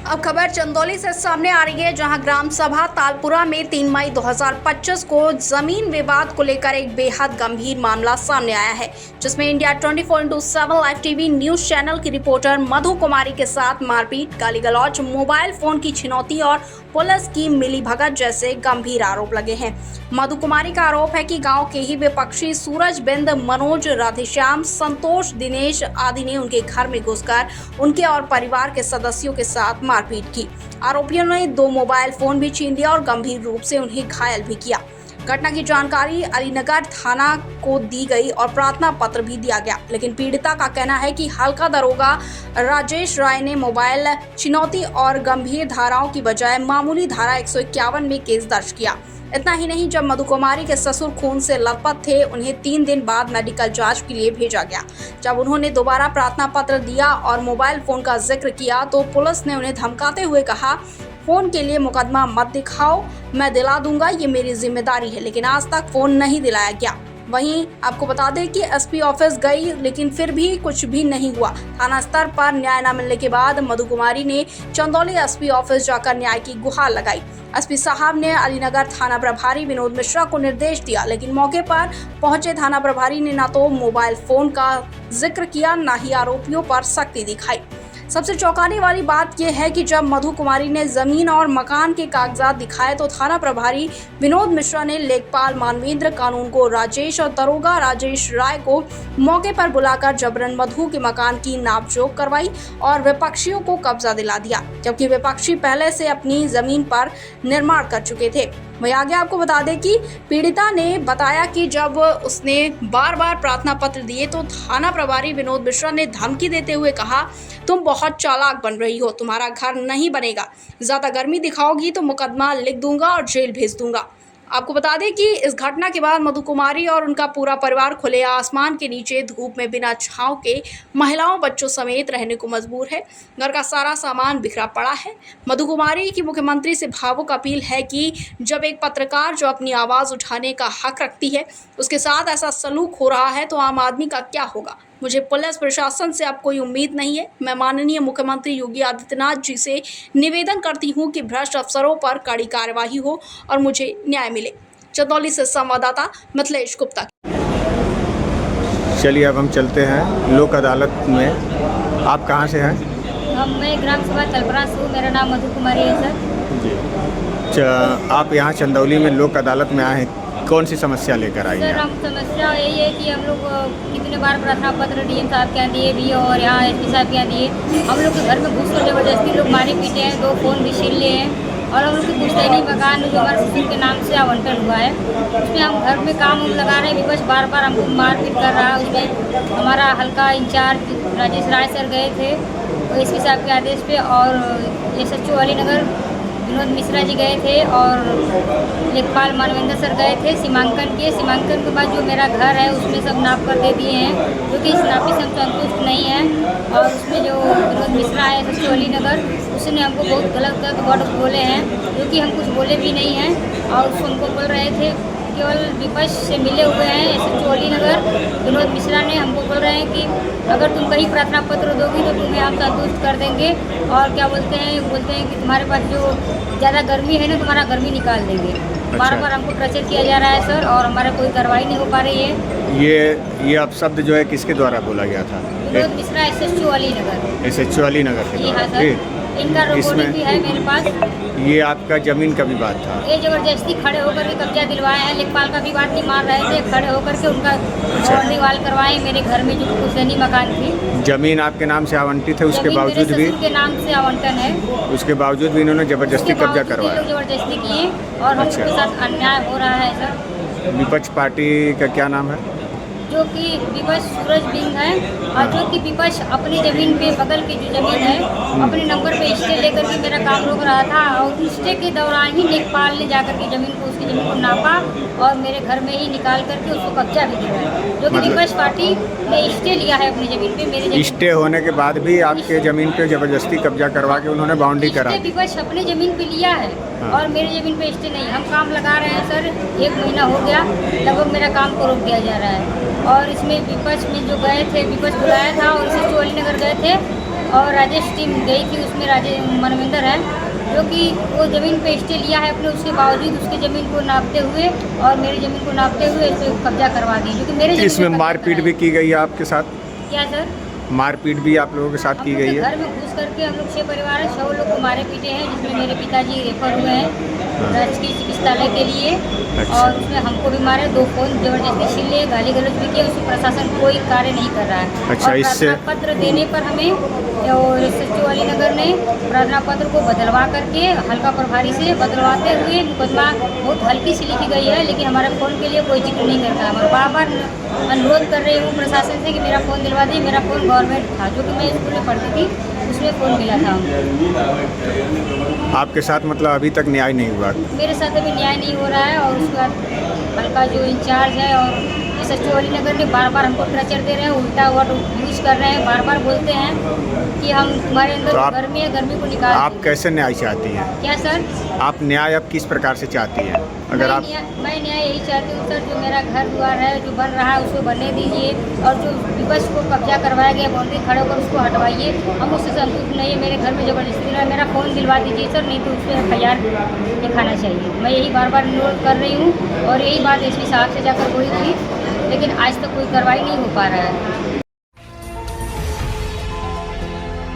अब खबर चंदौली से सामने आ रही है, जहां ग्राम सभा तालपुरा में 3 मई 2025 को जमीन विवाद को लेकर एक बेहद गंभीर मामला सामने आया है, जिसमें India 24/7 live TV news channel की रिपोर्टर मधु कुमारी के साथ मारपीट, गाली गलौज, मोबाइल फोन की छिनौती और पुलिस की मिलीभगत जैसे गंभीर आरोप लगे हैं। मधु कुमारी का आरोप है कि गांव के ही विपक्षी सूरज बिंद, मनोज, राधेश्याम, संतोष, दिनेश आदि ने उनके घर में घुसकर उनके और परिवार के सदस्यों के साथ मारपीट की। आरोपियों ने 2 मोबाइल फोन भी छीन लिया और गंभीर रूप से उन्हें घायल भी किया। घटना की जानकारी अलीनगर थाना को दी गई और प्रार्थना पत्र भी दिया गया, लेकिन पीड़िता का कहना है कि हल्का दरोगा राजेश राय ने मोबाइल छिनौती और गंभीर धाराओं की बजाय मामूली धारा 151 में केस दर्ज किया। इतना ही नहीं, जब मधु कुमारी के ससुर खून से लथपथ थे, उन्हें 3 दिन बाद मेडिकल जांच के लिए भेजा गया। जब उन्होंने दोबारा प्रार्थना पत्र दिया और मोबाइल फोन का जिक्र किया तो पुलिस ने उन्हें धमकाते हुए कहा, फोन के लिए मुकदमा मत दिखाओ, मैं दिला दूंगा, ये मेरी जिम्मेदारी है। लेकिन आज तक फोन नहीं दिलाया गया। वहीं आपको बता दें कि एसपी ऑफिस गई, लेकिन फिर भी कुछ भी नहीं हुआ। थाना स्तर पर न्याय न मिलने के बाद मधु कुमारी ने चंदौली एसपी ऑफिस जाकर न्याय की गुहार लगाई। एसपी साहब ने अलीनगर थाना प्रभारी विनोद मिश्रा को निर्देश दिया, लेकिन मौके पर पहुंचे थाना प्रभारी ने न तो मोबाइल फोन का जिक्र किया, न ही आरोपियों पर सख्ती दिखाई। सबसे चौंकाने वाली बात यह है कि जब मधु कुमारी ने जमीन और मकान के कागजात दिखाए तो थाना प्रभारी विनोद मिश्रा ने लेखपाल मानवेंद्र, कानून को राजेश और दरोगा राजेश राय को मौके पर बुलाकर जबरन मधु के मकान की नापजोख करवाई और विपक्षियों को कब्जा दिला दिया, जबकि विपक्षी पहले से अपनी जमीन पर निर्माण कर चुके थे। वहीं आगे आपको बता दें कि पीड़िता ने बताया कि जब उसने बार बार प्रार्थना पत्र दिए तो थाना प्रभारी विनोद मिश्रा ने धमकी देते हुए कहा, तुम बहुत चालाक बन रही हो, तुम्हारा घर नहीं बनेगा, ज्यादा गर्मी दिखाओगी तो मुकदमा लिख दूंगा और जेल भेज दूंगा। आपको बता दें कि इस घटना के बाद मधु कुमारी और उनका पूरा परिवार खुले आसमान के नीचे धूप में बिना छांव के महिलाओं बच्चों समेत रहने को मजबूर है। घर का सारा सामान बिखरा पड़ा है। मधु कुमारी की मुख्यमंत्री से भावुक अपील है कि जब एक पत्रकार जो अपनी आवाज़ उठाने का हक रखती है, उसके साथ ऐसा सलूक हो रहा है तो आम आदमी का क्या होगा। मुझे पुलिस प्रशासन से अब कोई उम्मीद नहीं है। मैं माननीय मुख्यमंत्री योगी आदित्यनाथ जी से निवेदन करती हूं कि भ्रष्ट अफसरों पर कड़ी कार्यवाही हो और मुझे न्याय मिले। चंदौली से संवाददाता मिथिलेश गुप्ता। चलिए अब हम चलते हैं लोक अदालत में। आप कहाँ से हैं? मैं ग्राम सभा तालपुरा से हूँ। मेरा नाम मधु कुमारी है सर। जी, आप यहाँ चंदौली में लोक अदालत में आए हैं, कौन सी समस्या लेकर आई हैं? सर, हम समस्या यही है कि हम लोग कितने बार प्रार्थना पत्र डीएम साहब के यहाँ दिए भी और यहाँ एसपी साहब के यहाँ दिए। हम लोग के घर में घुस कर जबरदस्ती लोग मारे पीटे हैं, 2 फोन भी छीन लिए हैं और हम लोग की पुश्तैनी मकान जो हमारे ससुर के नाम से आवंटन हुआ है, उसमें हम घर में काम लगा रहे हैं। विपक्ष बार बार हमको मारपीट कर रहा है। उसमें हमारा हल्का इंचार्ज राजेश राय सर गए थे एसपी साहब के आदेश पे और SHO अलीनगर विनोद मिश्रा जी गए थे और लेखपाल मानवेंद्र सर गए थे सीमांकन के बाद जो मेरा घर है उसमें सब नाप कर दे दिए हैं, क्योंकि इस नापी से हम संतुष्ट नहीं हैं। और उसमें जो विनोद मिश्रा है SHO अलीनगर, उसने हमको बहुत गलत वर्ड बोले हैं, क्योंकि हम कुछ बोले भी नहीं हैं और उसको हमको बोल रहे थे केवल विपक्ष से मिले हुए हैं। SHO अलीनगर विनोद मिश्रा ने हमको बोल रहे हैं कि अगर तुम कहीं प्रार्थना पत्र दोगी तो तुम्हें हम संतुष्ट कर देंगे और क्या बोलते हैं कि तुम्हारे पास जो ज़्यादा गर्मी है ना, तुम्हारा गर्मी निकाल देंगे। बार बार हमको टर्चर किया जा रहा है सर और हमारा कोई कार्रवाई नहीं हो पा रही है। ये अब शब्द जो है किसके द्वारा बोला गया था? विनोद मिश्रा SHO अलीनगर। SHO अलीनगर के द्वारा। सर, इनका रिकॉर्डिंग भी है मेरे पास। ये आपका जमीन का विवाद था? ये जबरदस्ती खड़े होकर के कब्जा दिलवाए हैं। लेखपाल का भी बात नहीं मान रहे थे, खड़े होकर के उनका बाउंड्री वाल करवाए मेरे घर में जो पुश्तैनी मकान थी। जमीन आपके नाम से आवंटित है, उसके बावजूद भी के नाम से आवंटन है, उसके बावजूद भी इन्होंने जबरदस्ती कब्जा करवाया। जबरदस्ती किए और हमके साथ अन्याय हो रहा है सर। विपक्ष पार्टी का क्या नाम है? जो कि विपक्ष सूरज बिंद है और जो कि विपक्ष अपनी ज़मीन पे बगल की जो ज़मीन है अपने नंबर पे स्टे लेकर के मेरा काम रोक रहा था और स्टे के दौरान ही लेखपाल ने जाकर के ज़मीन को उसकी ज़मीन को नापा और मेरे घर में ही निकाल करके उसको कब्जा भी दिया, जो कि विपक्ष पार्टी ने स्टे लिया है अपनी ज़मीन पे। मेरे स्टे होने के बाद भी आपके ज़मीन पे जबरदस्ती कब्जा करवा के उन्होंने बाउंड्री करा। विपक्ष अपने ज़मीन पे लिया है और मेरी ज़मीन पे स्टे नहीं। हम काम लगा रहे हैं सर, 1 महीना हो गया लगभग, मेरा काम को रोक दिया जा रहा है। और इसमें विपक्ष में जो गए थे, विपक्ष बुलाया था और SHO अलीनगर गए थे और राजेश टीम गई थी, उसमें मनविंदर है जो कि वो ज़मीन पे स्टे लिया है अपने, उसके बावजूद उसकी ज़मीन को नापते हुए और मेरी ज़मीन को नापते हुए इस पर कब्जा करवा दी, जो कि मेरे ज़मीन इसमें पे कब्जा मारपीट करा भी है। की गई है आपके साथ? क्या सर? मारपीट भी आप लोगों के साथ हम की लोग गई के है? घर में घुस करके हम लोग 6 परिवार है, 6 लोग को मारे पीटे हैं, जिसमें मेरे पिताजी रेफर हुए हैं राजकीय चिकित्सालय के लिए। अच्छा। और उसमें हमको भी मारे, 2 फोन जबरदस्ती छीन लिए, गाली गलौज भी किया, उसमें प्रशासन कोई कार्य नहीं कर रहा है। अच्छा, और इससे प्रार्थना पत्र देने पर हमें और सचिव अली नगर ने प्रार्थना पत्र को बदलवा करके हल्का प्रभारी से बदलवाते हुए मुकदमा बहुत हल्की सी लिखी गई है, लेकिन हमारे फ़ोन के लिए कोई जिक्र नहीं करता है। मैं बार-बार अनुरोध कर रही हूँ प्रशासन से कि मेरा फ़ोन दिलवा दें। मेरा फ़ोन गवर्नमेंट था, जो कि मैं स्कूल में पढ़ती थी, उसमें फ़ोन मिला था। आपके साथ मतलब अभी तक न्याय नहीं हुआ? मेरे साथ अभी न्याय नहीं हो रहा है। और उसके बाद हल्का जो इंचार्ज है और सचिव अली नगर ने बार-बार हमको प्रेशर दे रहे हैं, उल्टा वर्ड यूज कर रहे हैं, बार-बार बोलते हैं कि हम तुम्हारे अंदर तो गर्मी है, गर्मी को निकाल आप दो। कैसे न्याय चाहती हैं? क्या सर? आप न्याय अब किस प्रकार से चाहती हैं? अगर आप मैं न्याय यही चाहती हूँ सर, जो मेरा घर द्वार है जो बन रहा है उसको बनने दीजिए, और जो विपक्ष को कब्जा करवाया गया बाउंड्री खड़े होकर उसको हटवाइए। हम उससे संतुष्ट नहीं है। मेरे घर में जबरदस्ती रहा, मेरा फ़ोन दिलवा दीजिए सर, नहीं तो उस पर FIR दिखाना चाहिए। मैं यही बार-बार अनुरोध कर रही हूँ और यही बात SP साहब से जाकर बोली थी, लेकिन आज तक कोई कार्रवाई नहीं हो पा रहा है।